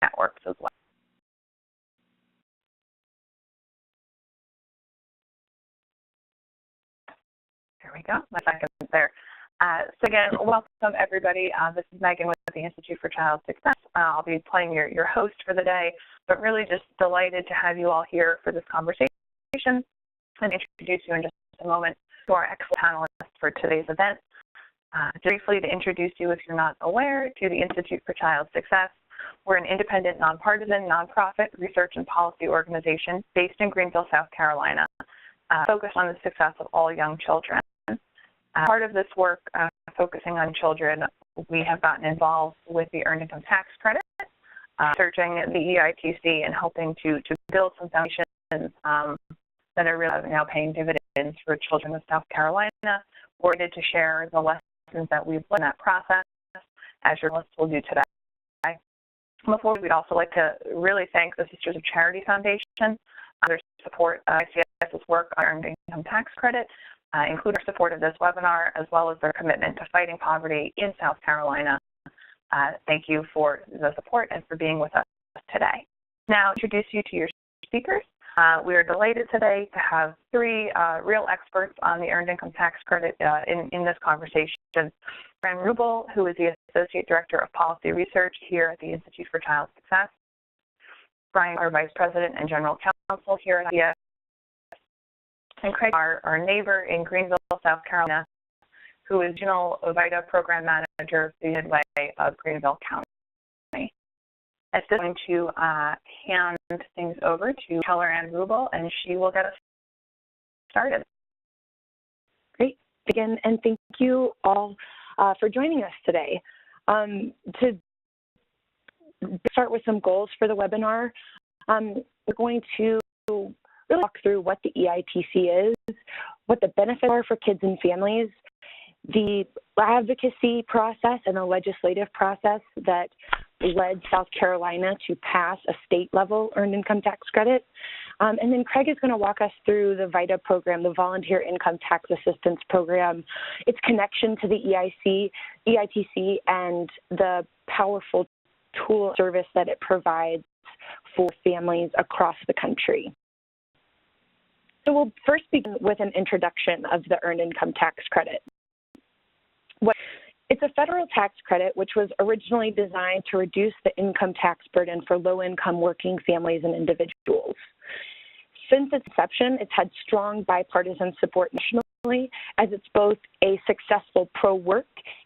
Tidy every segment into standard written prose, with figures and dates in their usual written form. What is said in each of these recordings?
networks as well. There we go, my second there. So again, welcome everybody. This is Megan with the Institute for Child Success. I'll be playing your host for the day, but really just delighted to have you all here for this conversation and introduce you in just a moment to our excellent panelists for today's event. Briefly to introduce you, if you're not aware, to the Institute for Child Success. We're an independent, nonpartisan, nonprofit research and policy organization based in Greenville, South Carolina, focused on the success of all young children. Part of this work, focusing on children, we have gotten involved with the Earned Income Tax Credit, searching the EITC and helping to build some foundations that are really now paying dividends for children of South Carolina. We're excited to share the lessons that we've learned in that process, as your lists will do today. Before, we'd also like to really thank the Sisters of Charity Foundation, their support of ICS's work on Earned Income Tax Credit, including their support of this webinar, as well as their commitment to fighting poverty in South Carolina. Thank you for the support and for being with us today. Now, introduce you to your speakers. We are delighted today to have three real experts on the Earned Income Tax Credit in this conversation. Bryan Ruble, who is the Associate Director of Policy Research here at the Institute for Child Success. Bryan, our Vice President and General Counsel here at ICS. And Craig, our neighbor in Greenville, South Carolina, who is Regional VITA Program Manager for the Midway of Greenville County. At this point, to hand things over to Keller and Ruble, and she will get us started. Great, again, and thank you all for joining us today. To start with some goals for the webinar, we're going to really walk through what the EITC is, what the benefits are for kids and families, the advocacy process and the legislative process that led South Carolina to pass a state-level Earned Income Tax Credit. And then Craig is going to walk us through the VITA program, the Volunteer Income Tax Assistance Program, its connection to the EITC, and the powerful tool service that it provides for families across the country. So we'll first begin with an introduction of the Earned Income Tax Credit. It's a federal tax credit which was originally designed to reduce the income tax burden for low-income working families and individuals. Since its inception, it's had strong bipartisan support nationally, as it's both a successful pro-work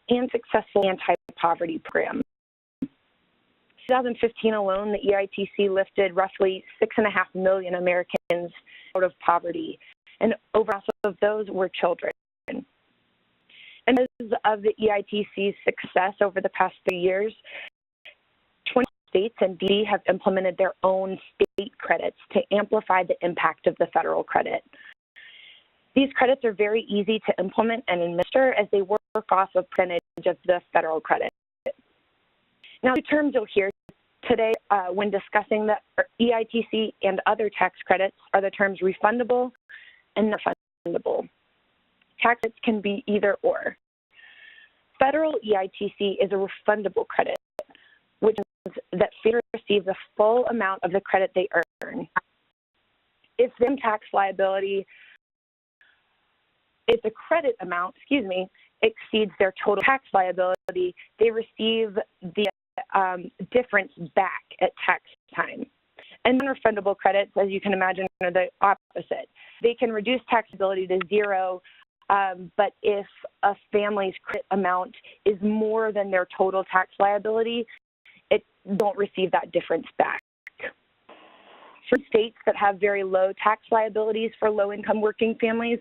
and successful anti-poverty program. In 2015 alone, the EITC lifted roughly 6.5 million Americans out of poverty, and over half of those were children. And because of the EITC's success over the past 3 years, 20 states and DC have implemented their own state credits to amplify the impact of the federal credit. These credits are very easy to implement and administer as they work off a percentage of the federal credit. Now, the terms you'll hear today when discussing the EITC and other tax credits are the terms refundable and non-refundable. Tax credits can be either or. Federal EITC is a refundable credit, which means that families receive the full amount of the credit they earn. If the tax liability, if the credit amount, exceeds their total tax liability, they receive the difference back at tax time. And non-refundable credits, as you can imagine, are the opposite. They can reduce taxability to zero, but if a family's credit amount is more than their total tax liability, it won't receive that difference back. For states that have very low tax liabilities for low-income working families,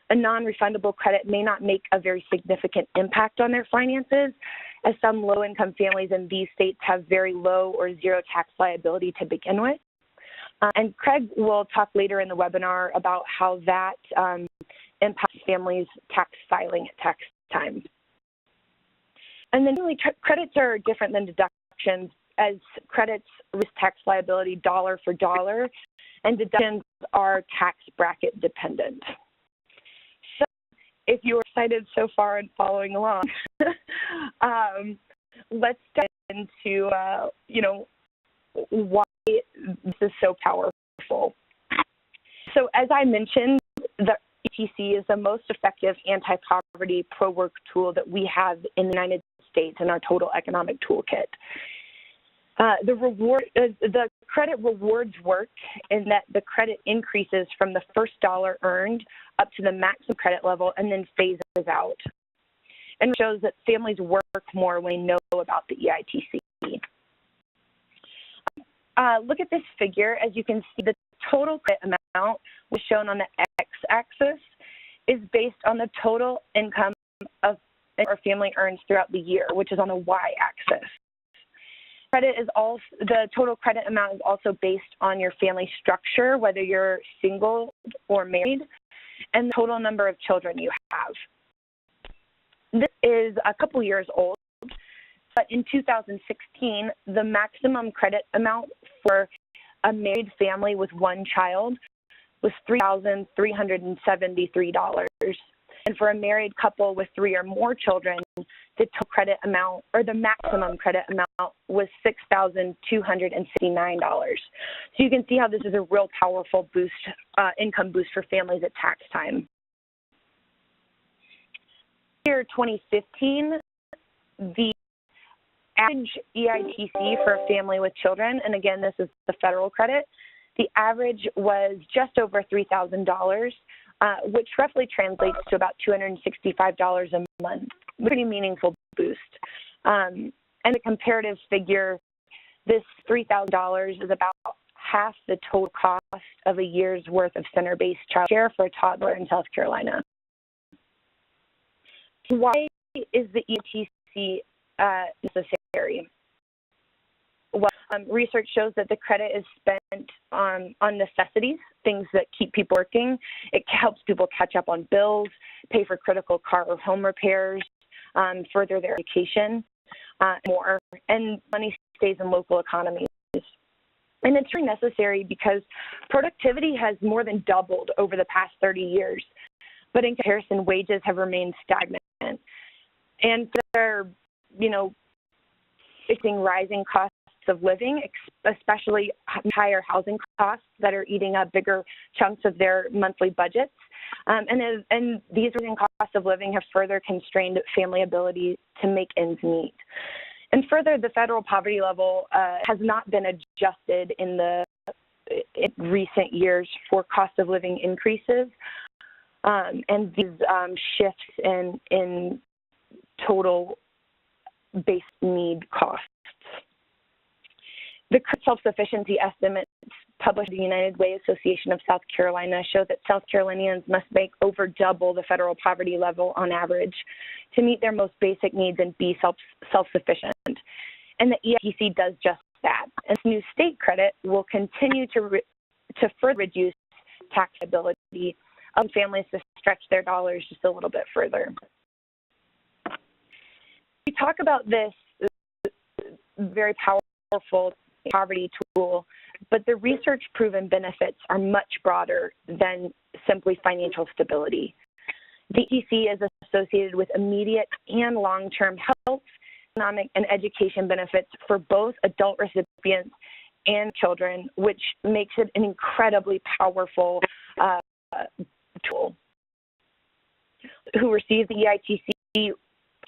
a non-refundable credit may not make a very significant impact on their finances, as some low-income families in these states have very low or zero tax liability to begin with. And Craig will talk later in the webinar about how that impacts families' tax filing at tax time. And then really, credits are different than deductions, as credits reduce tax liability dollar for dollar, and deductions are tax bracket dependent. So if you're excited so far and following along, let's get into, why this is so powerful. So as I mentioned, the EITC is the most effective anti-poverty pro-work tool that we have in the United States in our total economic toolkit. The credit rewards work in that the credit increases from the first dollar earned up to the maximum credit level and then phases out. And shows that families work more when they know about the EITC. Look at this figure. As you can see, the total credit amount was shown on the x-axis is based on the total income of our family earns throughout the year, which is on the y-axis. Credit is also, the total credit amount is also based on your family structure, whether you're single or married, and the total number of children you have. This is a couple years old, but in 2016, the maximum credit amount for a married family with one child was $3,373. And for a married couple with 3 or more children, the total credit amount, or the maximum credit amount, was $6,269. So you can see how this is a real powerful boost, income boost for families at tax time. Year 2015, the average EITC for a family with children, and again, this is the federal credit, the average was just over $3,000, which roughly translates to about $265 a month. Pretty meaningful boost. And the comparative figure, this $3,000 is about half the total cost of a year's worth of center-based child care for a toddler in South Carolina. Why is the EITC necessary? Well, research shows that the credit is spent on necessities, things that keep people working. It helps people catch up on bills, pay for critical car or home repairs, further their education, more. And money stays in local economies. And it's really necessary because productivity has more than doubled over the past 30 years. But in comparison, wages have remained stagnant. And they're, facing rising costs of living, especially higher housing costs that are eating up bigger chunks of their monthly budgets. And these rising costs of living have further constrained family ability to make ends meet. And further, the federal poverty level has not been adjusted in recent years for cost of living increases. And these shifts in total base need costs. The self-sufficiency estimates published by the United Way Association of South Carolina show that South Carolinians must make over double the federal poverty level on average to meet their most basic needs and be self-sufficient. And the EITC does just that. And this new state credit will continue to further reduce tax ability of families to stretch their dollars just a little bit further. We talk about this very powerful poverty tool, but the research-proven benefits are much broader than simply financial stability. The EITC is associated with immediate and long-term health, economic, and education benefits for both adult recipients and children, which makes it an incredibly powerful tool. Who receive the EITC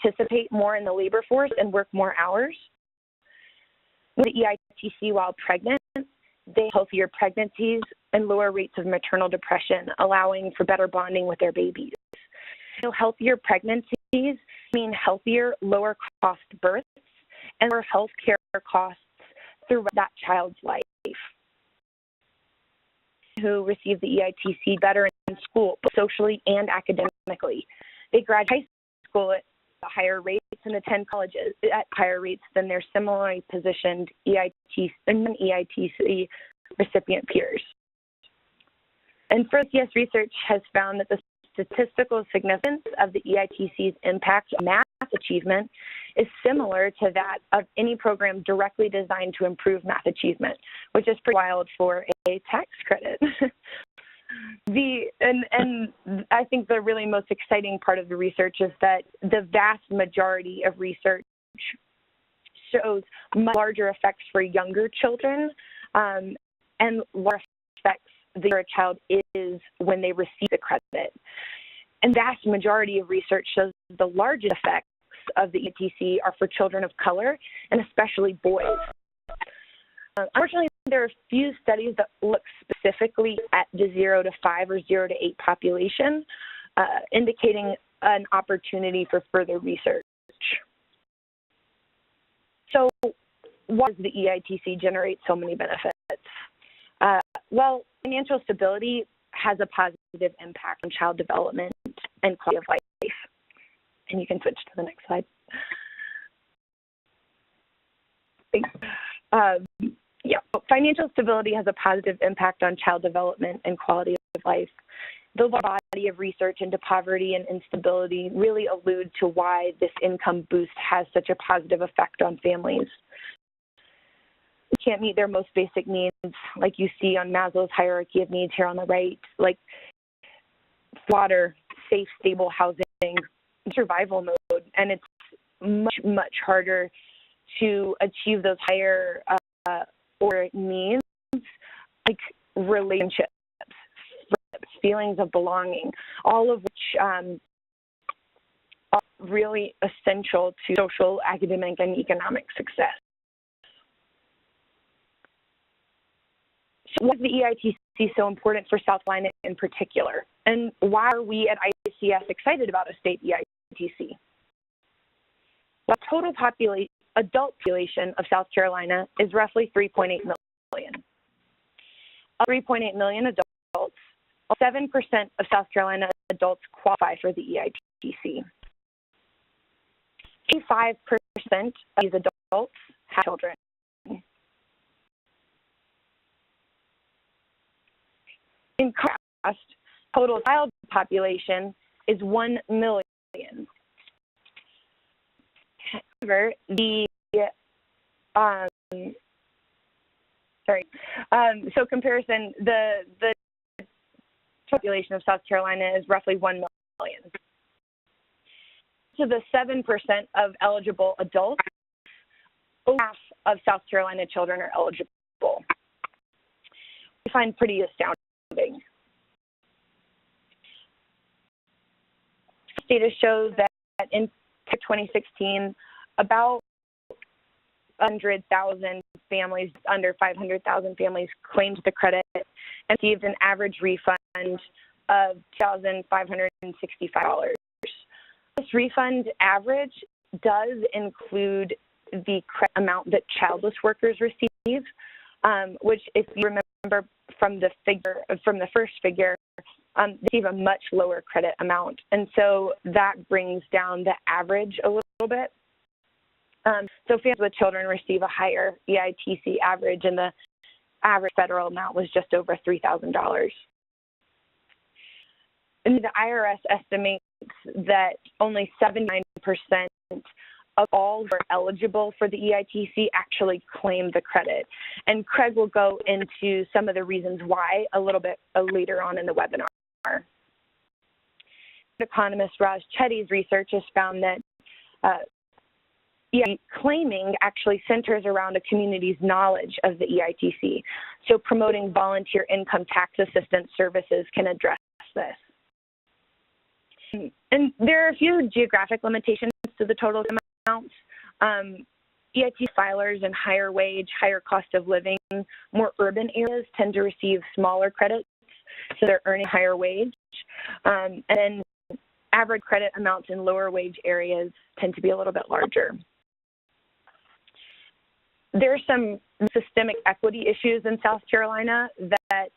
participate more in the labor force and work more hours. With the EITC while pregnant, they have healthier pregnancies and lower rates of maternal depression, allowing for better bonding with their babies. So healthier pregnancies mean healthier, lower cost births and lower health care costs throughout that child's life. Who receive the EITC better in school, both socially and academically. They graduate high school at higher rates and attend colleges at higher rates than their similarly positioned EITC and non-EITC recipient peers. And CS research has found that the statistical significance of the EITC's impact on math achievement is similar to that of any program directly designed to improve math achievement, which is pretty wild for a tax credit. And I think the really most exciting part of the research is that the vast majority of research shows much larger effects for younger children and larger effects the younger a child is when they receive the credit. And the vast majority of research shows the largest effects of the EITC are for children of color, and especially boys. Unfortunately, there are few studies that look specifically at the 0 to 5 or 0 to 8 population, indicating an opportunity for further research. So why does the EITC generate so many benefits? Well, financial stability has a positive impact on child development and quality of life. And you can switch to the next slide. Thanks. Financial stability has a positive impact on child development and quality of life. The body of research into poverty and instability really allude to why this income boost has such a positive effect on families. They can't meet their most basic needs, like you see on Maslow's hierarchy of needs here on the right, like water, safe, stable housing, survival mode, and it's much, much harder to achieve those higher or needs, like relationships, feelings of belonging, all of which are really essential to social, academic, and economic success. So why is the EITC so important for South Carolina in particular? And why are we at ICS excited about a state EITC? Well, total adult population of South Carolina is roughly 3.8 million. Of 3.8 million adults, 7% of South Carolina adults qualify for the EITC. 85% of these adults have children. In contrast, total child population is 1 million. However, so comparison, the population of South Carolina is roughly 1 million. So the 7% of eligible adults, half of South Carolina children are eligible. I find pretty astounding. Data shows that in 2016, about 100,000 families, under 500,000 families, claimed the credit and received an average refund of $2,565. This refund average does include the credit amount that childless workers receive, which, if you remember from the first figure, they receive a much lower credit amount, and so that brings down the average a little bit. So families with children receive a higher EITC average, and the average federal amount was just over $3,000. And the IRS estimates that only 79% of all who are eligible for the EITC actually claim the credit. And Craig will go into some of the reasons why a little bit later on in the webinar. Economist Raj Chetty's research has found that claiming actually centers around a community's knowledge of the EITC. So promoting volunteer income tax assistance services can address this. And there are a few geographic limitations to the total amounts. EITC filers in higher wage, higher cost of living, more urban areas tend to receive smaller credits, so they're earning higher wage. And then average credit amounts in lower wage areas tend to be a little bit larger. There are some systemic equity issues in South Carolina that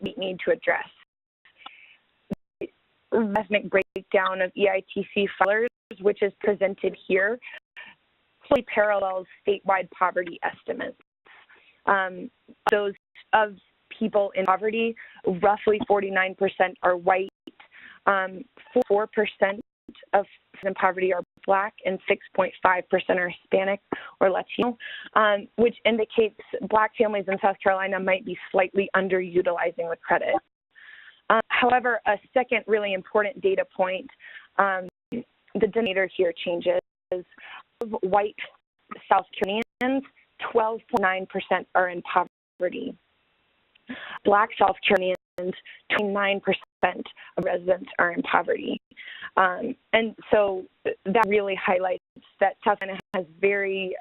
we need to address. Ethnic breakdown of EITC filers, which is presented here, fully parallels statewide poverty estimates. Those of people in poverty, roughly 49% are white, 4% of in poverty are Black, and 6.5% are Hispanic or Latino, which indicates Black families in South Carolina might be slightly underutilizing the credit. However, a second really important data point, the denominator here changes. white South Carolinians, 12.9% are in poverty. Black South Carolinians, 29% of residents are in poverty. And so that really highlights that South Carolina has very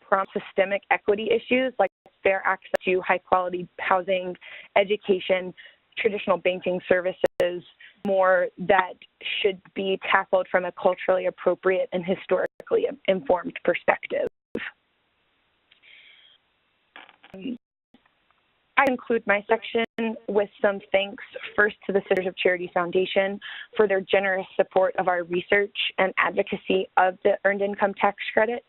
prompt systemic equity issues like fair access to high-quality housing, education, traditional banking services, more that should be tackled from a culturally appropriate and historically informed perspective. I conclude my section with some thanks first to the Sisters of Charity Foundation for their generous support of our research and advocacy of the Earned Income Tax Credit.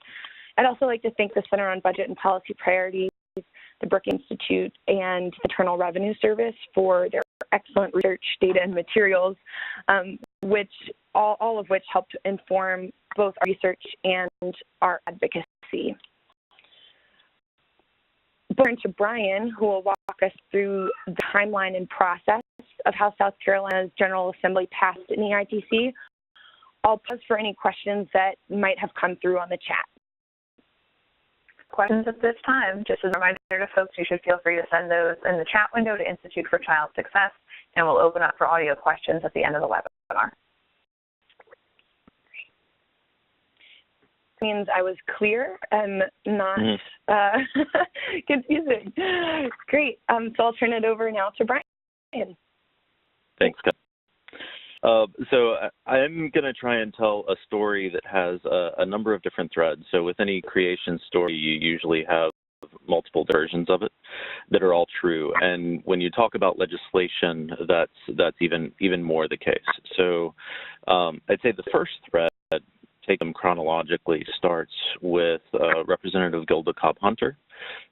I'd also like to thank the Center on Budget and Policy Priorities, the Brookings Institute, and the Internal Revenue Service for their excellent research, data, and materials, which all of which helped inform both our research and our advocacy. Turn to Bryan, who will walk us through the timeline and process of how South Carolina's General Assembly passed an EITC. I'll pause for any questions that might have come through on the chat. Questions at this time. Just as a reminder to folks, you should feel free to send those in the chat window to Institute for Child Success, and we'll open up for audio questions at the end of the webinar. Means I was clear and not confusing. Great. So I'll turn it over now to Bryan. Thanks, Kat. So I'm going to try and tell a story that has a number of different threads. So with any creation story, you usually have multiple versions of it that are all true. And when you talk about legislation, that's even more the case. So I'd say the first thread, take them chronologically, starts with Representative Gilda Cobb-Hunter,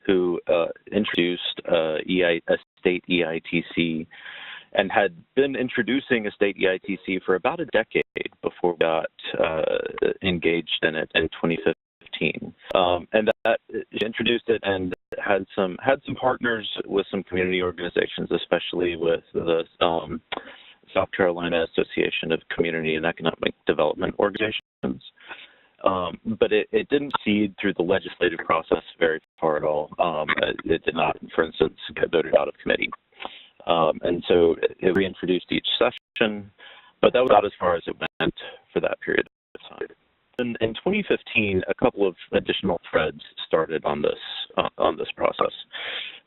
who introduced a state EITC and had been introducing a state EITC for about a decade before we got engaged in it in 2015. And that she introduced it and had some partners with some community organizations, especially with the South Carolina Association of Community and Economic Development Organizations. But it didn't proceed through the legislative process very far at all. It did not, for instance, get voted out of committee. And so it reintroduced each session, but that was about as far as it went for that period of time. In 2015, a couple of additional threads started on this process.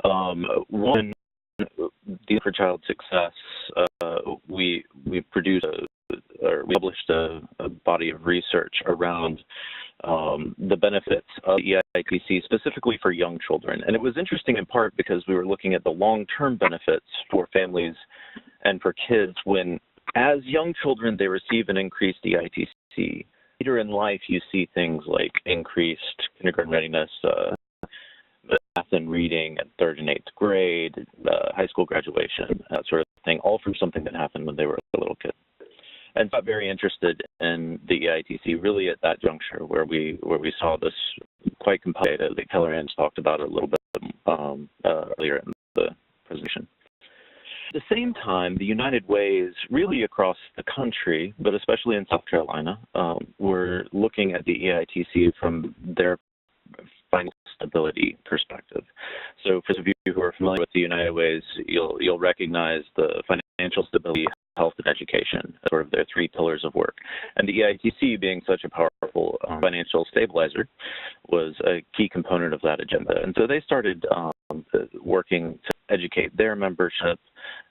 One, for Child Success, we published a body of research around the benefits of EITC specifically for young children. And it was interesting in part because we were looking at the long-term benefits for families and for kids when, as young children, they receive an increased EITC. Later in life, you see things like increased kindergarten readiness, math and reading at 3rd and 8th grade, high school graduation, that sort of thing, all from something that happened when they were a little kid. And got very interested in the EITC really at that juncture where we saw this quite compelling data that Keller talked about a little bit earlier in the presentation. At the same time, the United Ways really across the country, but especially in South Carolina, were looking at the EITC from their financial stability perspective. So for those of you who are familiar with the United Ways, you'll recognize the financial stability, health, and education as sort of their 3 pillars of work. And the EITC, being such a powerful financial stabilizer, was a key component of that agenda. And so they started working to educate their membership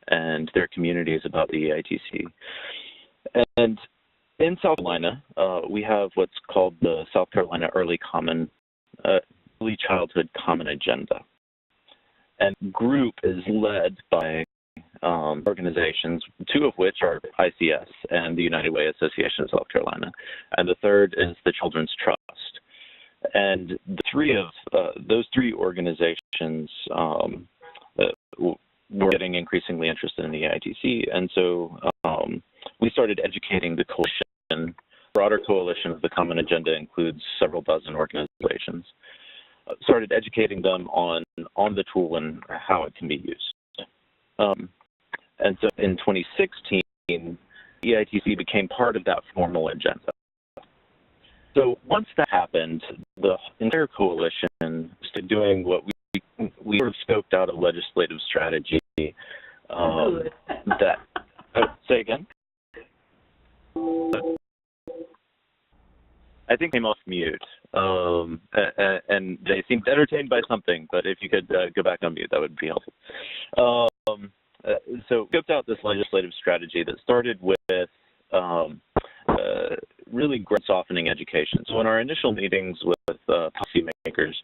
and their communities about the EITC. And in South Carolina, we have what's called the South Carolina Early Childhood Common Agenda. And group is led by organizations, 2 of which are ICS and the United Way Association of South Carolina, and the third is the Children's Trust. And the 3 of those 3 organizations were getting increasingly interested in the EITC, and so we started educating the coalition. Broader coalition of the Common Agenda includes several dozen organizations. Started educating them on the tool and how it can be used. And so in 2016, EITC became part of that formal agenda. So once that happened, the entire coalition started doing what we sort of scoped out a legislative strategy that, say again? I think they must mute, and they seemed entertained by something, but if you could go back on mute, that would be helpful. So we scoped out this legislative strategy that started with really growth softening education. So in our initial meetings with policymakers,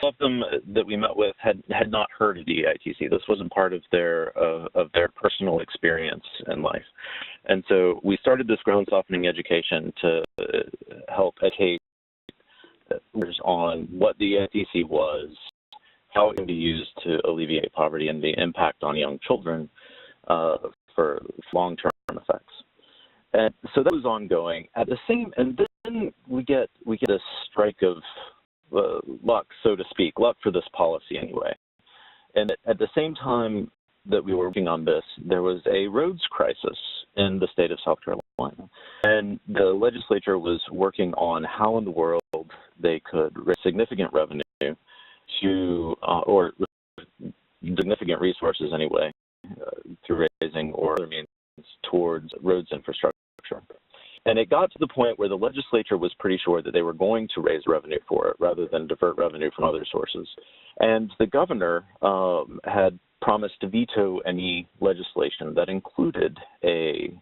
some of them that we met with had not heard of the EITC. This wasn't part of their personal experience in life. And so we started this growth softening education to help educate on what the EITC was, how it can be used to alleviate poverty, and the impact on young children for long-term effects. And so that was ongoing. And then we get a strike of luck, so to speak, luck for this policy anyway. And at the same time that we were working on this, there was a roads crisis in the state of South Carolina. And the legislature was working on how in the world they could raise significant revenue to, or significant resources anyway, through raising or other means towards roads infrastructure. And it got to the point where the legislature was pretty sure that they were going to raise revenue for it rather than divert revenue from other sources. And the governor had promised to veto any legislation that included a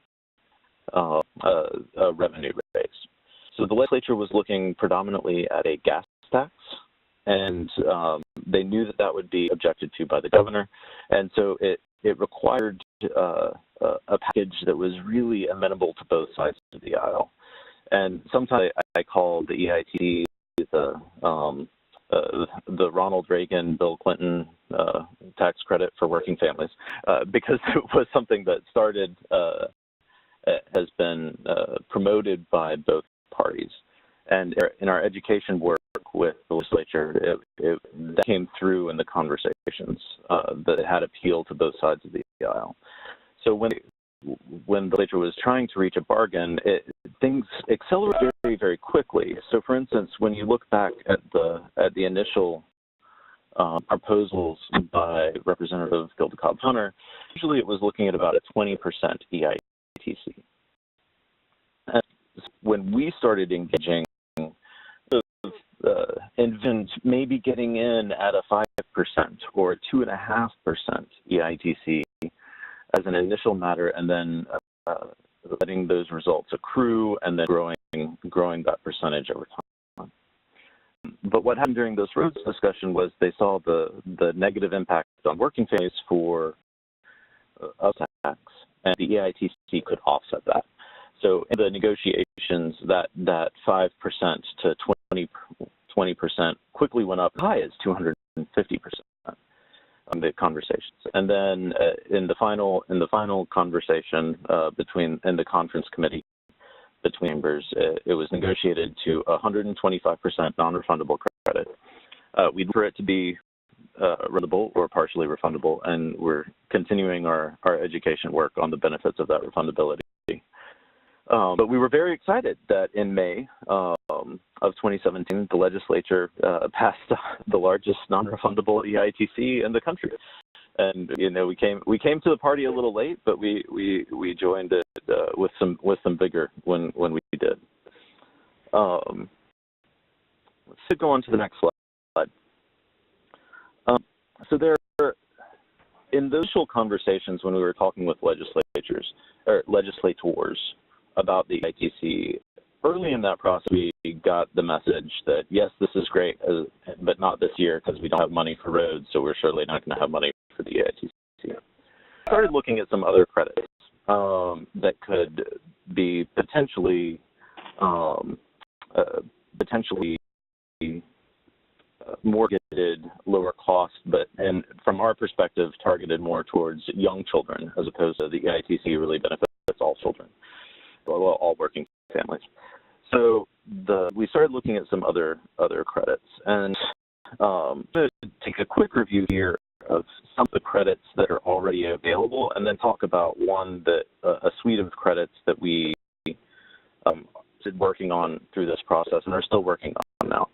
revenue raise. So the legislature was looking predominantly at a gas tax, and they knew that that would be objected to by the governor. And so it required a package that was really amenable to both sides of the aisle. And sometimes I call the EITC the Ronald Reagan, Bill Clinton tax credit for working families, because it was something that started, has been promoted by both parties. And in our education work with the legislature, that came through in the conversations that had appeal to both sides of the aisle. So when the legislature was trying to reach a bargain, things accelerated very, very quickly. So, for instance, when you look back at the initial proposals by Representative Gilda Cobb-Hunter, usually it was looking at about a 20% EITC. And when we started engaging, envisioned maybe getting in at a 5% or a 2.5% EITC as an initial matter, and then letting those results accrue and then growing that percentage over time. But what happened during this roads discussion was they saw the negative impact on working families for tax, and the EITC could offset that. So in the negotiations, that 5% to 20% quickly went up as high as 250% on the conversations. And then in the final conversation in the conference committee between members, it was negotiated to 125% non-refundable credit. We'd for it to be refundable or partially refundable, and we're continuing our education work on the benefits of that refundability. But we were very excited that in May of 2017, the legislature passed the largest non-refundable EITC in the country. And we came to the party a little late, but we joined it with some vigor when we did. Let's go on to the next slide. So in those initial conversations when we were talking with legislators about the EITC, early in that process, we got the message that, yes, this is great, but not this year because we don't have money for roads, so we're surely not going to have money for the EITC. We started looking at some other credits that could be potentially more targeted, lower cost, and from our perspective, targeted more towards young children, as opposed to the EITC really benefits all children, all working families. So we started looking at some other credits, and to take a quick review here of some of the credits that are already available, and then talk about a suite of credits that we working on through this process and are still working on now.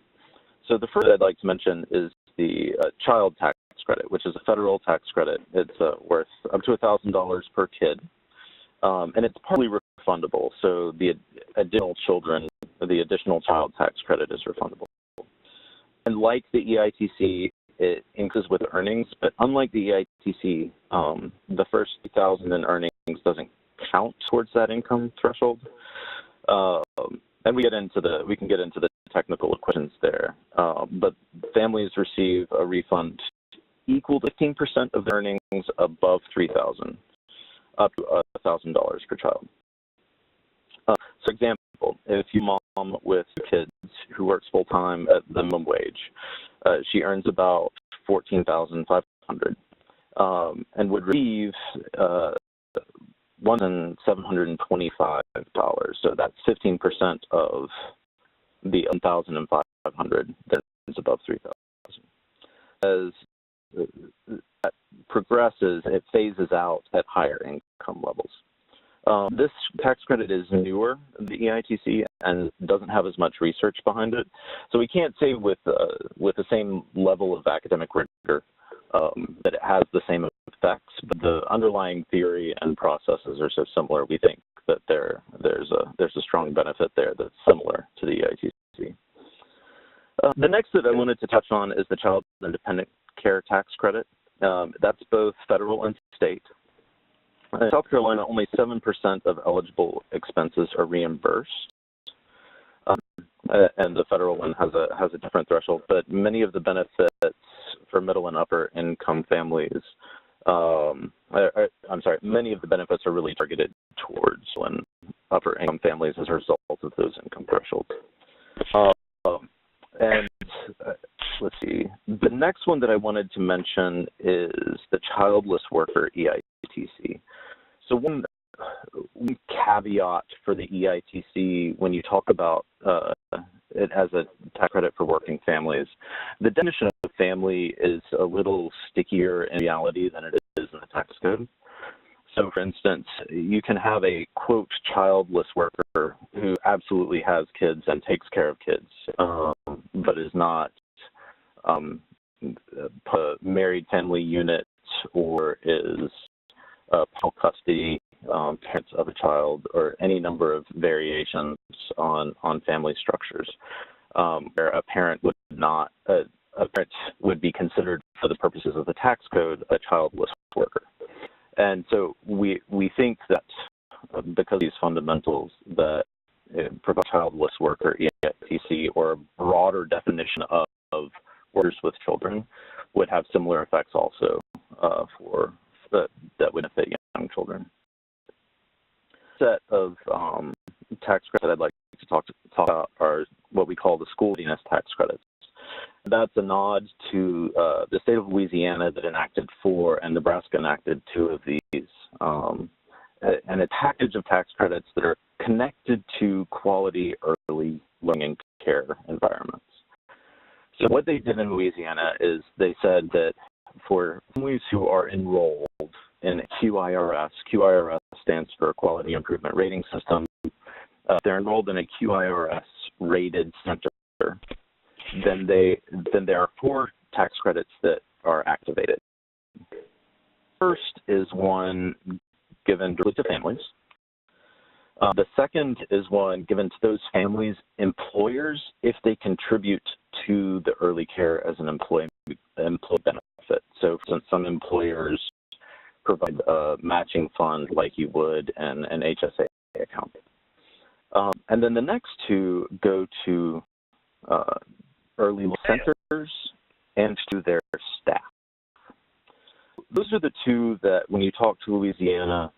So the first I'd like to mention is the child tax credit, which is a federal tax credit. It's worth up to $1,000 per kid, and it's partly refundable. So the additional child tax credit is refundable. And like the EITC, it increases with earnings, but unlike the EITC, the first $2,000 in earnings doesn't count towards that income threshold. And we can get into the technical equations there. But families receive a refund equal to 15% of their earnings above $3,000, up to $1,000 per child. For example, if you mom with kids who works full time at the minimum wage, she earns about $14,500, and would receive $1,725. So that's 15% of the $1,500 that is above $3,000. As that progresses, it phases out at higher income levels. This tax credit is newer than the EITC and doesn't have as much research behind it, so we can't say with the same level of academic rigor that it has the same effects. But the underlying theory and processes are so similar, we think that there's a strong benefit there that's similar to the EITC. The next that I wanted to touch on is the Child Independent Care Tax Credit. That's both federal and state. In South Carolina, only 7% of eligible expenses are reimbursed, and the federal one has a different threshold. But many of the benefits for middle and upper income families, many of the benefits are really targeted towards upper income families as a result of those income thresholds. Let's see. The next one that I wanted to mention is the childless worker EITC. So one caveat for the EITC when you talk about it as a tax credit for working families, the definition of family is a little stickier in reality than it is in the tax code. So, for instance, you can have a, quote, childless worker who absolutely has kids and takes care of kids, but is not a married family unit or is parental custody, parents of a child, or any number of variations on family structures, where a parent would be considered, for the purposes of the tax code, a childless worker. And so we think that because of these fundamentals, that provide childless worker EITC or a broader definition of workers with children would have similar effects also that would benefit young children. Set of tax credits that I'd like to talk about are what we call the school readiness tax credits. That's a nod to the state of Louisiana that enacted 4 and Nebraska enacted 2 of these, and a package of tax credits that are connected to quality early learning care environments. So what they did in Louisiana is they said that for families who are enrolled in QIRS stands for Quality Improvement Rating System, they're enrolled in a QIRS rated center, then there are 4 tax credits that are activated. First is one given directly to families. The second is one given to those families' employers if they contribute to the early care as an employee benefit. So, for instance, some employers provide a matching fund like you would an HSA account. And then the next 2 go to early centers and to their staff. Those are the 2 that, when you talk to Louisiana,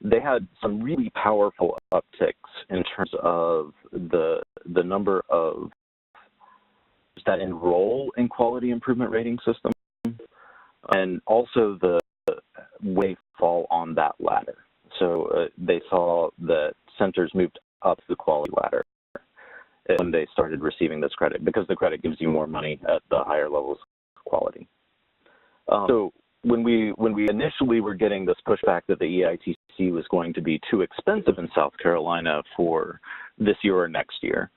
they had some really powerful upticks in terms of the number of that enroll in quality improvement rating system, and also the way they fall on that ladder. So they saw that centers moved up the quality ladder when they started receiving this credit, because the credit gives you more money at the higher levels of quality. So when we initially were getting this pushback that the EITC was going to be too expensive in South Carolina for this year or next year.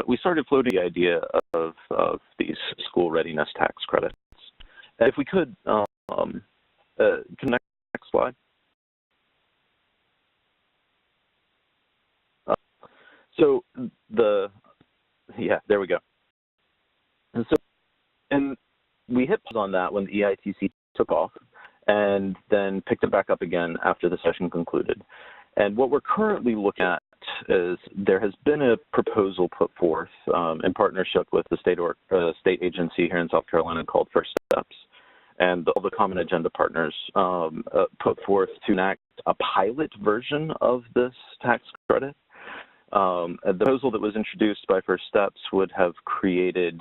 We started floating the idea of these school readiness tax credits. If we could, next slide. There we go. And we hit pause on that when the EITC took off, and then picked it back up again after the session concluded. And what we're currently looking at is there has been a proposal put forth in partnership with the state agency here in South Carolina called First Steps, and all the common agenda partners put forth to enact a pilot version of this tax credit. The proposal that was introduced by First Steps would have created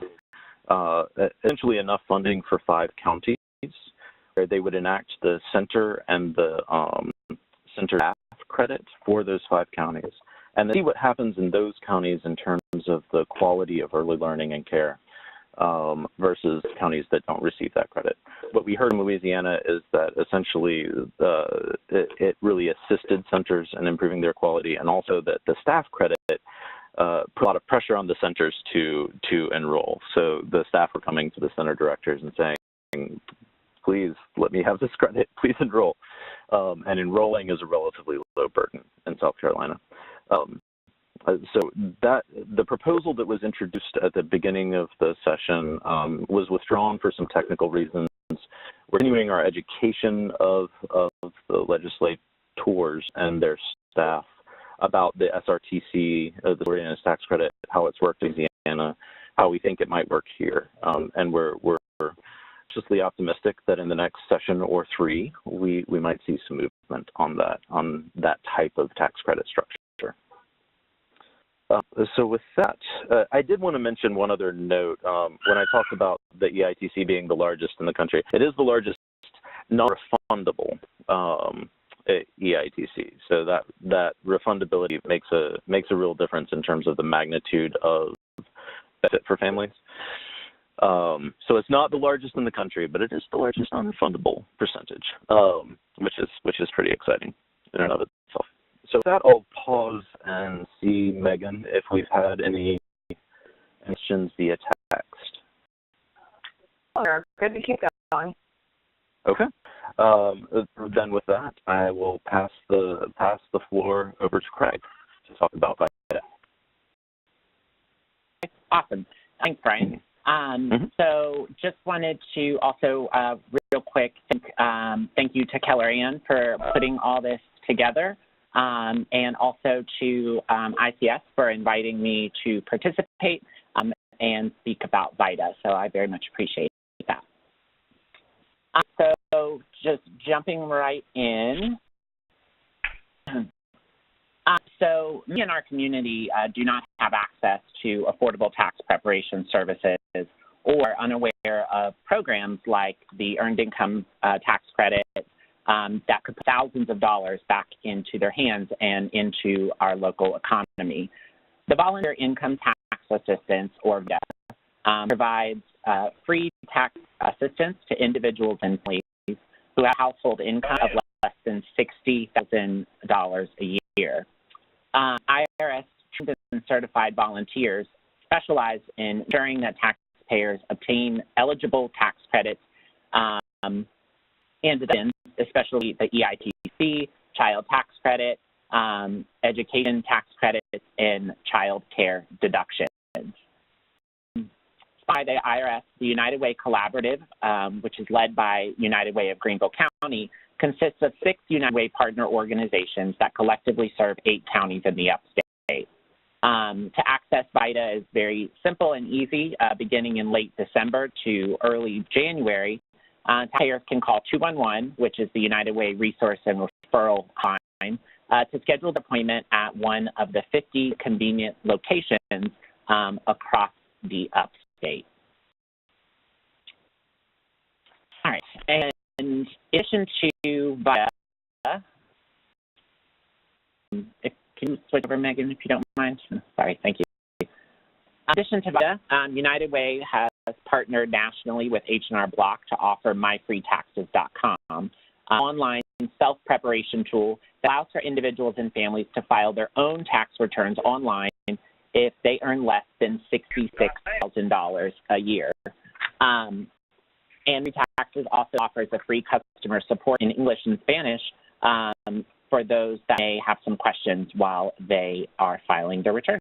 essentially enough funding for 5 counties, where they would enact the center and the center staff credit for those 5 counties, and then see what happens in those counties in terms of the quality of early learning and care versus counties that don't receive that credit. What we heard in Louisiana is that essentially it really assisted centers in improving their quality, and also that the staff credit put a lot of pressure on the centers to enroll. So the staff were coming to the center directors and saying, please let me have this credit, please enroll. And enrolling is a relatively low burden in South Carolina. So the proposal that was introduced at the beginning of the session was withdrawn for some technical reasons. We're continuing our education of the legislators and their staff about the SRTC, the Readiness Tax Credit, how it's worked in Louisiana, how we think it might work here. And we're cautiously optimistic that in the next session or 3, we might see some movement on that type of tax credit structure. So with that, I did want to mention one other note. When I talked about the EITC being the largest in the country, it is the largest non-refundable EITC. So that refundability makes a real difference in terms of the magnitude of benefit for families. So it's not the largest in the country, but it is the largest non-refundable percentage, which is pretty exciting in and of itself. So with that, I'll pause and see, Megan, if we've had any questions via text. Sure. Good to keep going. Okay. Then with that, I will pass the floor over to Craig to talk about VITA. Awesome. Thanks, Brian. So just wanted to also real quick thank you to Keller for putting all this together, and also to ICS for inviting me to participate and speak about VITA. So I very much appreciate that. So just jumping right in. So me and our community do not have access to affordable tax preparation services or unaware of programs like the Earned Income Tax Credit that could put thousands of dollars back into their hands and into our local economy. The Volunteer Income Tax Assistance, or VITA, provides free tax assistance to individuals and families who have household income of less than $60,000 a year. IRS trained and certified volunteers specialize in ensuring that taxpayers obtain eligible tax credits and deductions, especially the EITC, child tax credit, education tax credits, and child care deductions. By the IRS, the United Way Collaborative, which is led by United Way of Greenville County, consists of 6 United Way partner organizations that collectively serve 8 counties in the upstate. To access VITA is very simple and easy. Beginning in late December to early January, taxpayers can call 211, which is the United Way Resource and Referral Line, to schedule an appointment at one of the 50 convenient locations across the upstate. All right, and in addition to VITA, can you switch over, Megan, if you don't mind? Sorry, thank you. In addition to VITA, United Way has partnered nationally with H&R Block to offer myfreetaxes.com, an online self-preparation tool that allows for individuals and families to file their own tax returns online if they earn less than $66,000 a year. And Taxes also offers a free customer support in English and Spanish for those that may have some questions while they are filing their return.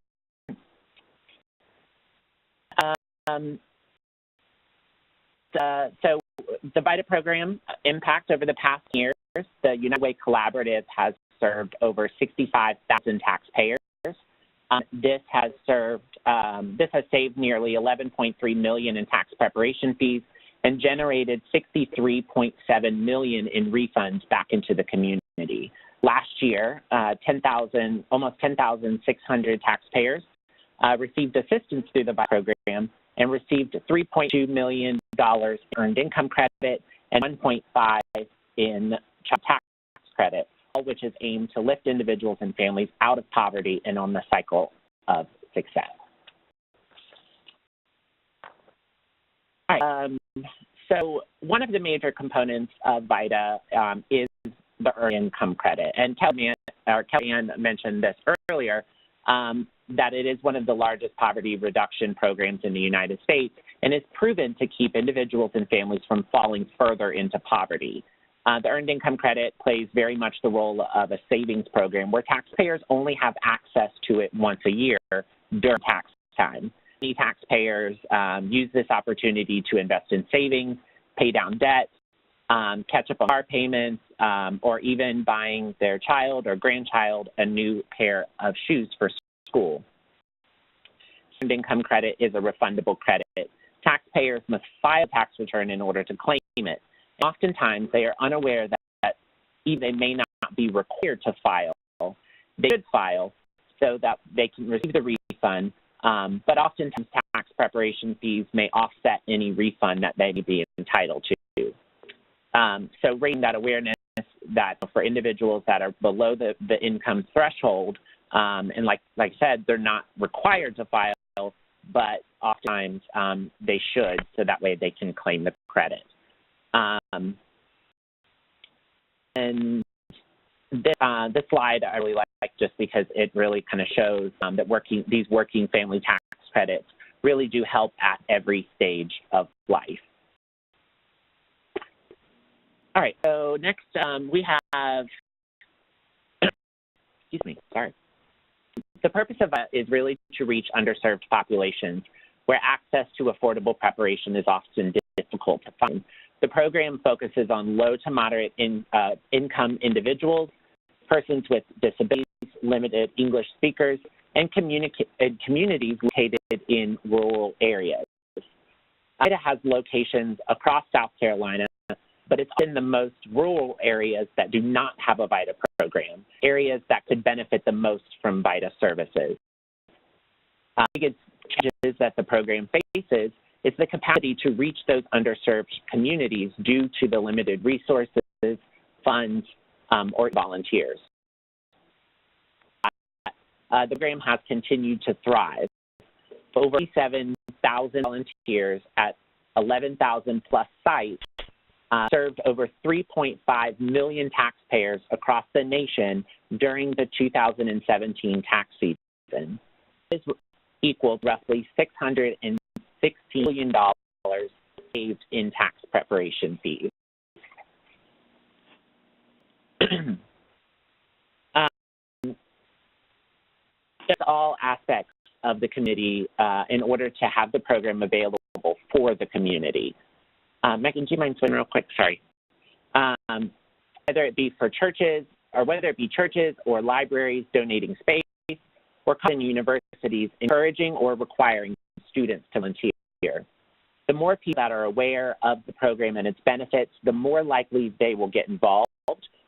So the VITA program impact over the past years, the United Way Collaborative has served over 65,000 taxpayers. This has saved nearly $11.3 million in tax preparation fees and generated $63.7 million in refunds back into the community. Last year, almost 10,600 taxpayers received assistance through the VITA program and received $3.2 million earned income credit and $1.5 in child tax credit, all which is aimed to lift individuals and families out of poverty and on the cycle of success. All right. So one of the major components of VITA is the earned income credit. And Kellyanne mentioned this earlier, that it is one of the largest poverty reduction programs in the United States and is proven to keep individuals and families from falling further into poverty. The earned income credit plays very much the role of a savings program where taxpayers only have access to it once a year during tax time. Many taxpayers use this opportunity to invest in savings, pay down debt, catch up on car payments, or even buying their child or grandchild a new pair of shoes for school. Earned income credit is a refundable credit. Taxpayers must file a tax return in order to claim it. Oftentimes, they are unaware that even they may not be required to file. They should file so that they can receive the refund, but oftentimes tax preparation fees may offset any refund that they may be entitled to. So raising that awareness that for individuals that are below the income threshold, and like I said, they're not required to file, but oftentimes they should, so that way they can claim the credit. And this slide I really like just because it really kind of shows that these working family tax credits really do help at every stage of life. All right, so next we have, excuse me, sorry. The purpose of it is really to reach underserved populations where access to affordable preparation is often difficult to find. The program focuses on low to moderate income individuals, persons with disabilities, limited English speakers, and communities located in rural areas. VITA has locations across South Carolina, but it's in the most rural areas that do not have a VITA program, areas that could benefit the most from VITA services. The biggest challenges that the program faces is the capacity to reach those underserved communities due to the limited resources, funds, or volunteers. The program has continued to thrive. Over 7,000 volunteers at 11,000 plus sites served over 3.5 million taxpayers across the nation during the 2017 tax season. This equals roughly $616 million saved in tax preparation fees. Just all aspects of the community in order to have the program available for the community. Megan, do you mind swinging real quick? Sorry. Whether it be churches or libraries donating space, or universities encouraging or requiring students to volunteer. The more people that are aware of the program and its benefits, the more likely they will get involved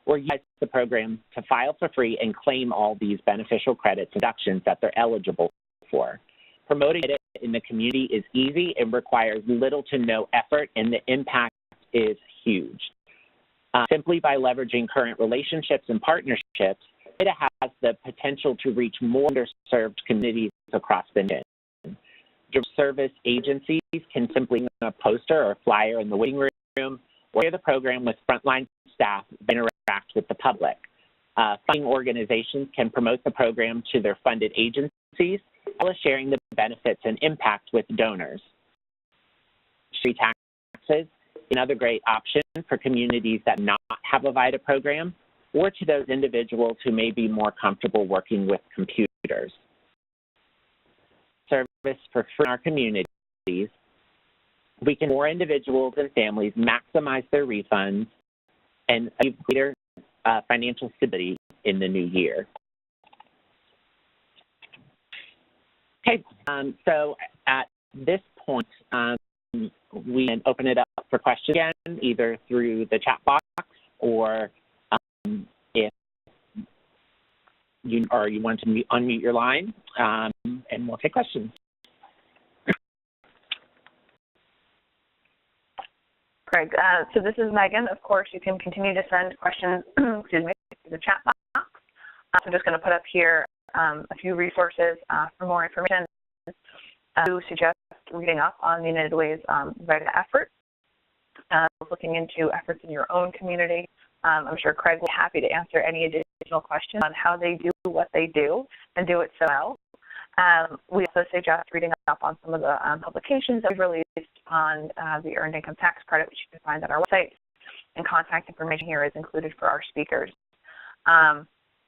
or use the program to file for free and claim all these beneficial credits and deductions that they're eligible for. Promoting it in the community is easy and requires little to no effort, and the impact is huge. Simply by leveraging current relationships and partnerships, VITA has the potential to reach more underserved communities across the nation. Service agencies can simply put a poster or flyer in the waiting room or share the program with frontline staff that interact with the public. Funding organizations can promote the program to their funded agencies, as well as sharing the benefits and impact with donors. Free taxes, another great option for communities that do not have a VITA program, or to those individuals who may be more comfortable working with computers. Service for free in our communities, we can more individuals and families maximize their refunds and achieve greater financial stability in the new year. Okay, so at this point, we can open it up for questions again, either through the chat box or if you want to unmute your line, and we'll take questions. Greg, so this is Megan. Of course, you can continue to send questions excuse me, to the chat box. I'm just going to put up here a few resources for more information. To suggest reading up on the United Way's VITA effort, looking into efforts in your own community. I'm sure Craig will be happy to answer any additional questions on how they do what they do and do it so well. We also suggest reading up on some of the publications that we've released on the Earned Income Tax Credit, which you can find on our website, and contact information here is included for our speakers.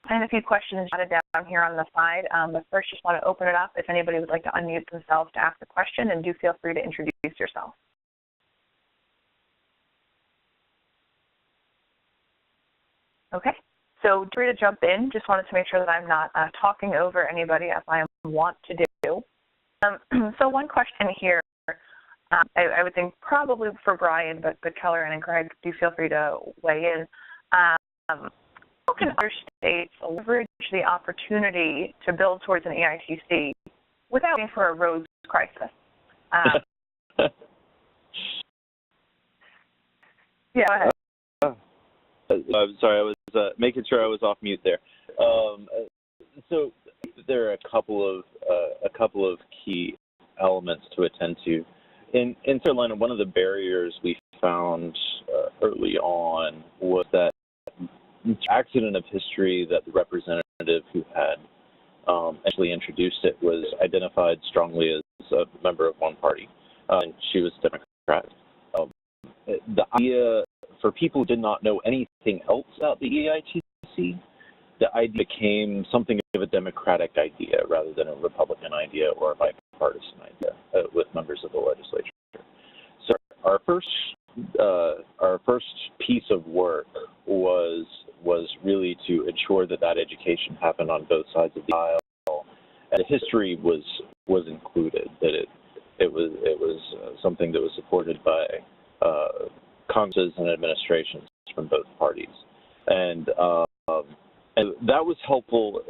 And a few questions jotted down here on the side, but first just want to open it up if anybody would like to unmute themselves to ask a question, and do feel free to introduce yourself. Okay, so free to jump in. Just wanted to make sure that I'm not talking over anybody as I want to do. So one question here, I would think probably for Bryan, but Keller and Greg, do feel free to weigh in. How can other states leverage the opportunity to build towards an EITC without waiting for a roads crisis? Yeah, go ahead. I'm sorry, I was making sure I was off mute there. So there are a couple of key elements to attend to. In South Carolina, one of the barriers we found early on was that accident of history that the representative who had actually introduced it was identified strongly as a member of one party, and she was Democrat. The idea, for people who did not know anything else about the EITC, the idea became something of a Democratic idea rather than a Republican idea or a bipartisan idea with members of the legislature. So our first piece of work was really to ensure that education happened on both sides of the aisle, and the history was included. That it was something that was supported by Congresses and administrations from both parties, and that was helpful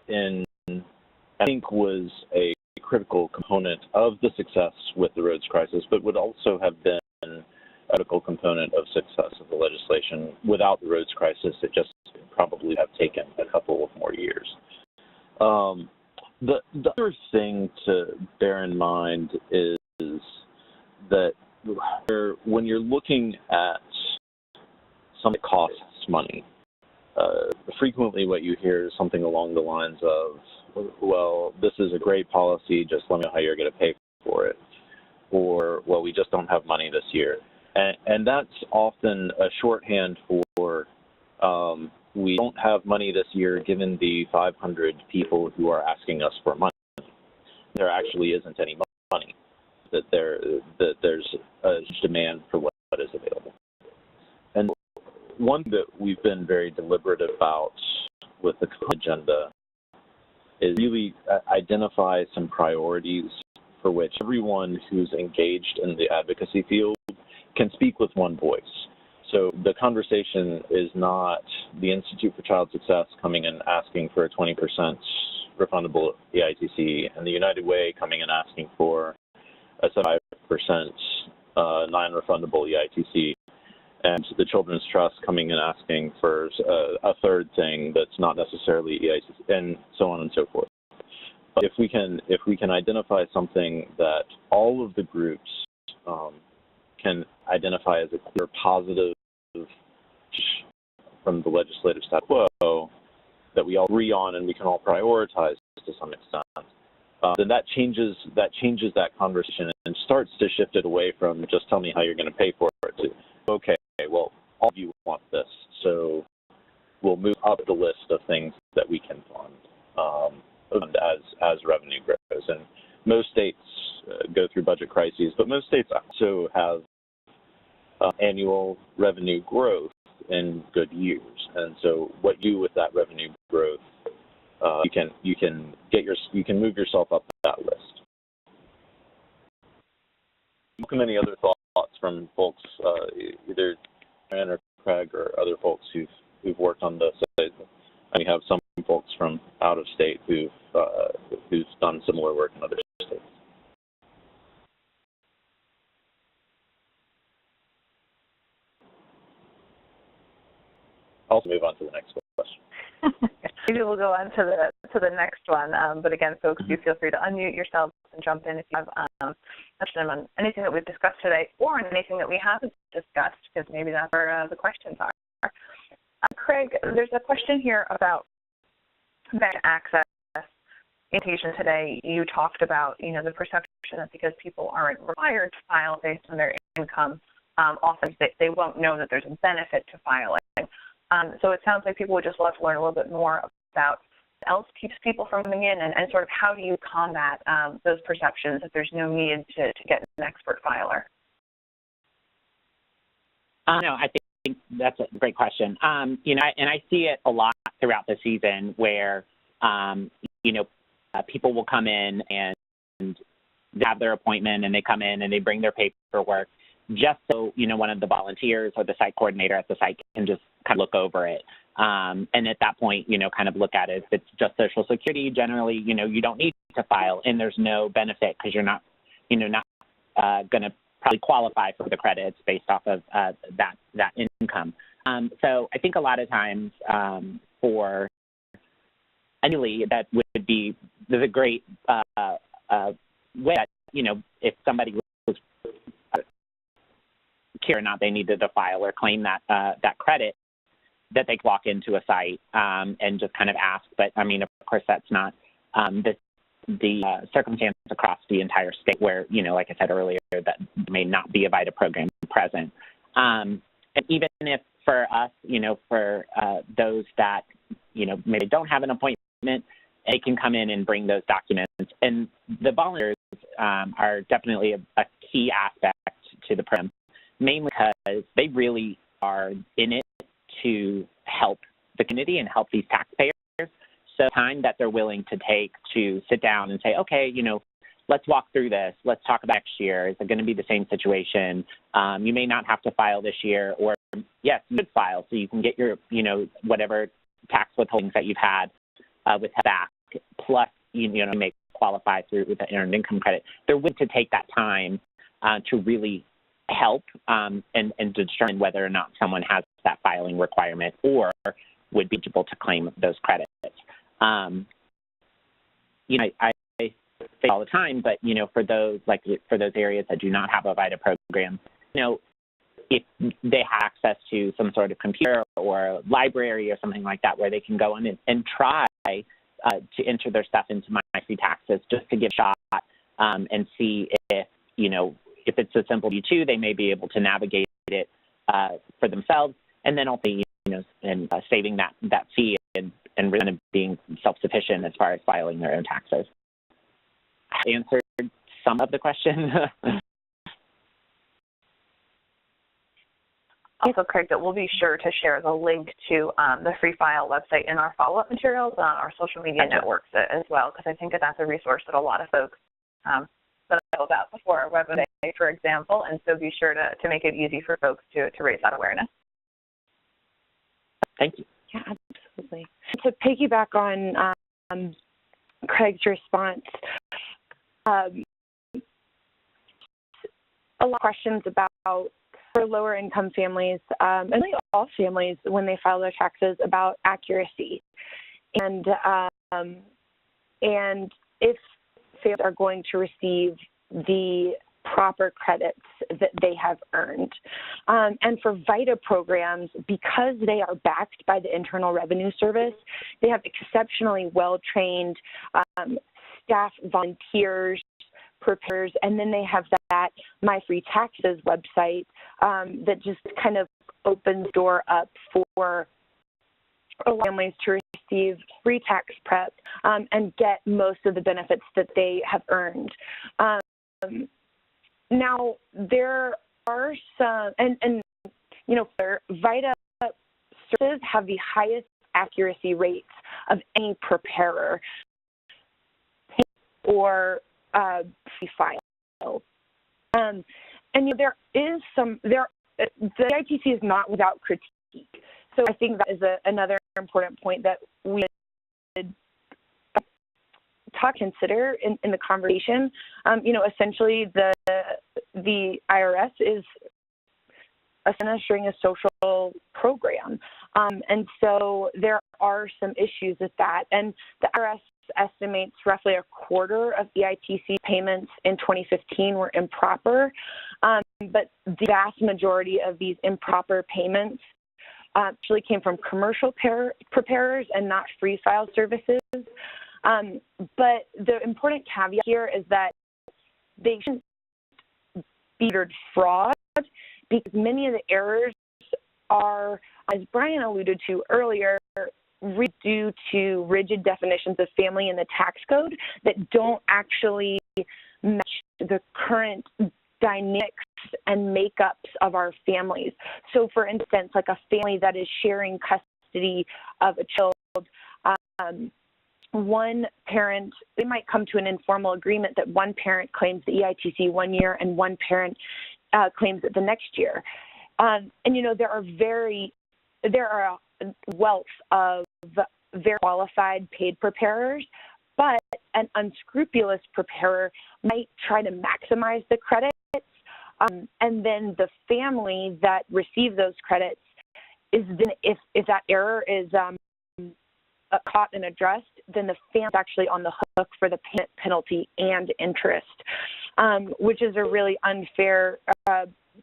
in, I think, was a critical component of the success with the roads crisis, but would also have been a critical component of success of the legislation. Without the roads crisis, it just probably have taken a couple of more years. The other thing to bear in mind is that when you're looking at something that costs money, frequently what you hear is something along the lines of, well, this is a great policy, just let me know how you're going to pay for it. Or, well, we just don't have money this year. And that's often a shorthand for we don't have money this year given the 500 people who are asking us for money. There actually isn't any money, that there's a huge demand for what is available. And one thing that we've been very deliberate about with the agenda is really identify some priorities for which everyone who's engaged in the advocacy field can speak with one voice. So the conversation is not the Institute for Child Success coming and asking for a 20% refundable EITC, and the United Way coming and asking for a 75% non-refundable EITC, and the Children's Trust coming and asking for a third thing that's not necessarily EITC, and so on and so forth. But if we can identify something that all of the groups can identify as a clear positive from the legislative status quo that we all agree on and we can all prioritize to some extent, then that changes that conversation and starts to shift it away from just tell me how you're going to pay for it to, okay, well, all of you want this, so we'll move up the list of things that we can fund as revenue grows. And most states go through budget crises, but most states also have annual revenue growth in good years. And so what you do with that revenue growth, you can move yourself up that list. Welcome any other thoughts from folks, either Bryan or Craig or other folks who've worked on this. I have some folks from out of state who've done similar work in other states. I'll move on to the next question. Maybe we'll go on to the next one. But again, folks, do feel free to unmute yourselves and jump in if you have question on anything that we've discussed today or on anything that we haven't discussed, because maybe that's where the questions are. Craig, there's a question here about VITA access. Invitation today, you talked about, the perception that because people aren't required to file based on their income, often they won't know that there's a benefit to filing. So it sounds like people would just love to learn a little bit more about what else keeps people from coming in and sort of how do you combat those perceptions that there's no need to get an expert filer? No, I think that's a great question. And I see it a lot throughout the season where, people will come in and they have their appointment and they come in and they bring their paperwork just so, one of the volunteers or the site coordinator at the site can just kind of look over it. And at that point, kind of look at it. If it's just Social Security, generally, you don't need to file and there's no benefit because you're not, going to probably qualify for the credits based off of that income. So I think a lot of times for annually that would be the great way that, if somebody was care or not they needed to file or claim that credit, that they walk into a site and just kind of ask. But I mean, of course, that's not the circumstance across the entire state where, like I said earlier, that may not be a VITA program present. And even if for us, for those that, maybe don't have an appointment, they can come in and bring those documents. And the volunteers are definitely a key aspect to the program, mainly because they really are in it to help the community and help these taxpayers. So time that they're willing to take to sit down and say, okay, let's walk through this. Let's talk about next year. Is it going to be the same situation? You may not have to file this year, or yes, you could file so you can get your, whatever tax withholdings that you've had with back, plus, you may qualify through with the earned income credit. They're willing to take that time to really help and determine whether or not someone has that filing requirement or would be able to claim those credits. I say all the time, but, for those areas that do not have a VITA program, if they have access to some sort of computer or library or something like that where they can go in and try to enter their stuff into My Free Taxes just to give a shot and see if it's a simple U2, they may be able to navigate it for themselves, and then also, saving that fee and really being self-sufficient as far as filing their own taxes. I answered some of the question. Also, Craig, that we'll be sure to share the link to the Free File website in our follow-up materials on our social media networks as well, because I think that's a resource that a lot of folks that I know about before our webinar, for example, and so be sure to make it easy for folks to raise that awareness. Thank you. Yeah, absolutely. To piggyback on Craig's response, a lot of questions about for lower income families, and really all families when they file their taxes, about accuracy and if families are going to receive the improper credits that they have earned. And for VITA programs, because they are backed by the Internal Revenue Service, they have exceptionally well-trained staff, volunteers, preparers, and then they have that My Free Taxes website that just kind of opens the door up for families to receive free tax prep and get most of the benefits that they have earned. Now, there are some, and you know, VITA services have the highest accuracy rates of any preparer or free file. And you know, there is some, the EITC is not without critique. So I think that is another important point that we should consider in the conversation. You know, essentially the IRS is administering a social program. And so there are some issues with that. And the IRS estimates roughly a quarter of EITC payments in 2015 were improper. But the vast majority of these improper payments actually came from commercial preparers and not free file services. But the important caveat here is that they shouldn't be considered fraud because many of the errors are, as Bryan alluded to earlier, due to rigid definitions of family in the tax code that don't actually match the current dynamics and makeups of our families. So for instance, like a family that is sharing custody of a child, one parent, they might come to an informal agreement that one parent claims the EITC one year and one parent claims it the next year. And you know, there are a wealth of very qualified paid preparers, but an unscrupulous preparer might try to maximize the credits, and then the family that receives those credits is then, if that error is caught and addressed, then the family is actually on the hook for the payment penalty and interest, which is a really unfair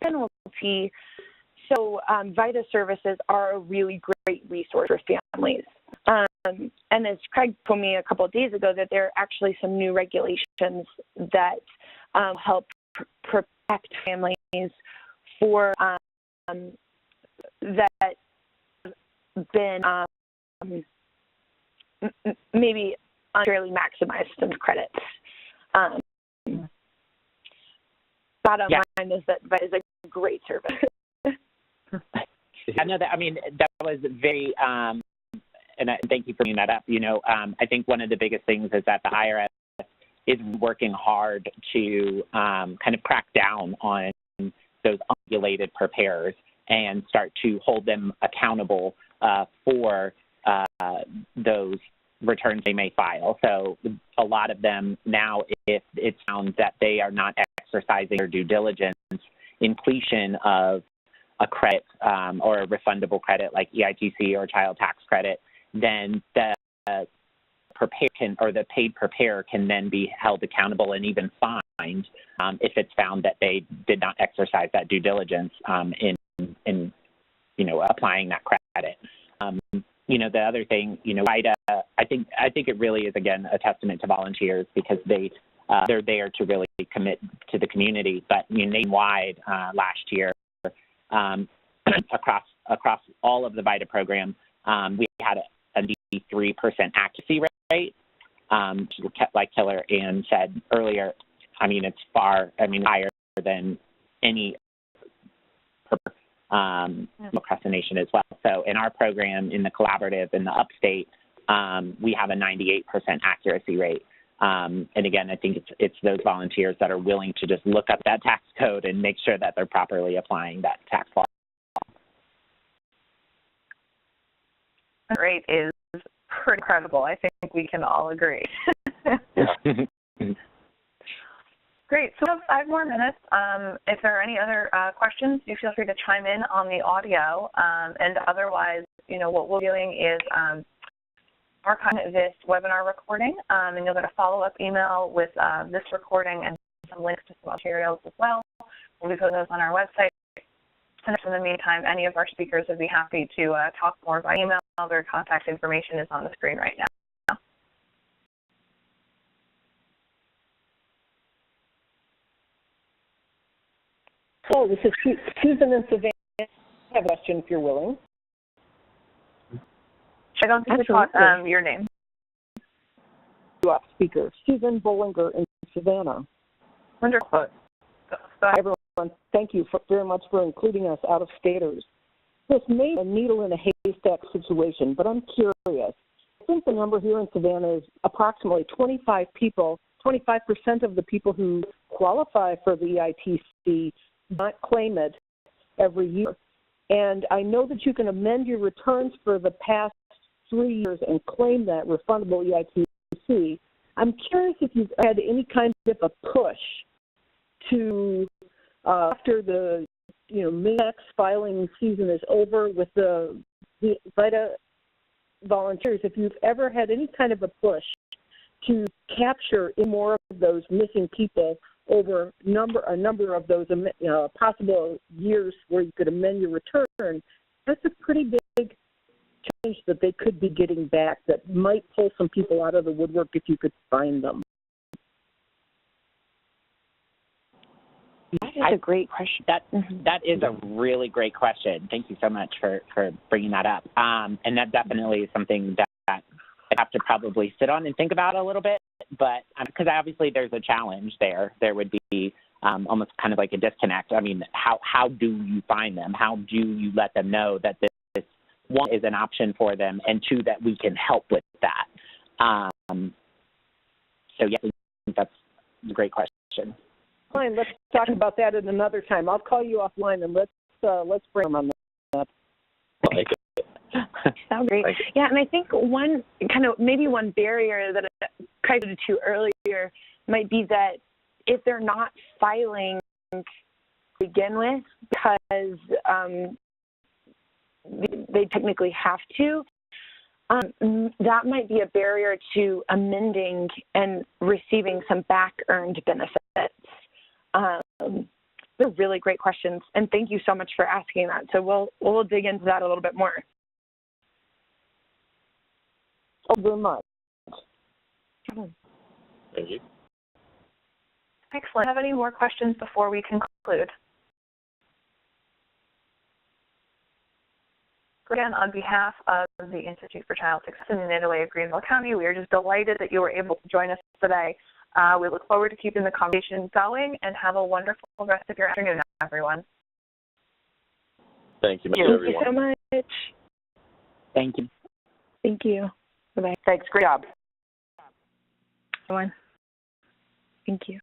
penalty. So VITA services are a really great resource for families. And as Craig told me a couple of days ago, that there are actually some new regulations that help protect families for that have been maybe unfairly maximized some credits. Bottom line is that VITA is a great service. I know that, I mean, that was very, and thank you for bringing that up. You know, I think one of the biggest things is that the IRS is working hard to kind of crack down on those unregulated preparers and start to hold them accountable for those returns they may file. So a lot of them now, if it's found that they are not exercising their due diligence in completion of a credit or a refundable credit like EITC or child tax credit, then the preparer can, or the paid preparer can then be held accountable and even fined if it's found that they did not exercise that due diligence in you know, applying that credit. You know, the other thing, you know, VITA, I think it really is, again, a testament to volunteers because they're there to really commit to the community. But you know, nationwide last year, across all of the VITA program, we had a 93% accuracy rate, like Keller and said earlier. I mean, it's higher than any across the nation as well. So in our program, in the collaborative in the upstate, we have a 98% accuracy rate. And again, I think it's those volunteers that are willing to just look up that tax code and make sure that they're properly applying that tax law. The rate is pretty incredible. I think we can all agree. Great. So we have 5 more minutes. If there are any other questions, you feel free to chime in on the audio. And otherwise, you know, what we're doing is archiving this webinar recording, and you'll get a follow-up email with this recording and some links to some materials as well. We'll be putting those on our website. And in the meantime, any of our speakers would be happy to talk more by email. Their contact information is on the screen right now. Oh, this is Susan and Savannah. I have a question if you're willing. I don't think we caught your name. Speaker, Susan Bollinger and Savannah. Wonderful. Go Hi, ahead. everyone. Thank you very much for including us out-of-staters. This may be a needle in a haystack situation, but I'm curious. I think the number here in Savannah is approximately 25 people, 25% of the people who qualify for the EITC not claim it every year. And I know that you can amend your returns for the past 3 years and claim that refundable EITC. I'm curious if you've had any kind of a push to, after the mid-tax filing season is over with the VITA volunteers, if you've ever had any kind of a push to capture more of those missing people over a number of those possible years where you could amend your return, that's a pretty big change that they could be getting back that might pull some people out of the woodwork if you could find them. That is a great question. That is a really great question. Thank you so much for bringing that up. And that definitely is something that I'd have to probably sit on and think about a little bit. But because obviously there's a challenge there. There would be almost kind of like a disconnect. I mean, how do you find them? How do you let them know that this, one, is an option for them, and two, that we can help with that? So, yeah, I think that's a great question. Fine, let's talk about that at another time. I'll call you offline and let's bring them on that. Like it. Sounds great. Yeah, and I think one barrier that I cited to earlier might be that if they're not filing to begin with because they technically have to, that might be a barrier to amending and receiving some back-earned benefits. They're really great questions, and thank you so much for asking that. So we'll dig into that a little bit more. Oh, very much. Thank you. Excellent. Do you have any more questions before we conclude? Again, on behalf of the Institute for Child Success in the Italy of Greenville County, we are just delighted that you were able to join us today. We look forward to keeping the conversation going, and have a wonderful rest of your afternoon, everyone. Thank you, Thank everyone. you so much. Thank you. Thank you. Bye-bye. Thanks. Great job. Everyone. Thank you.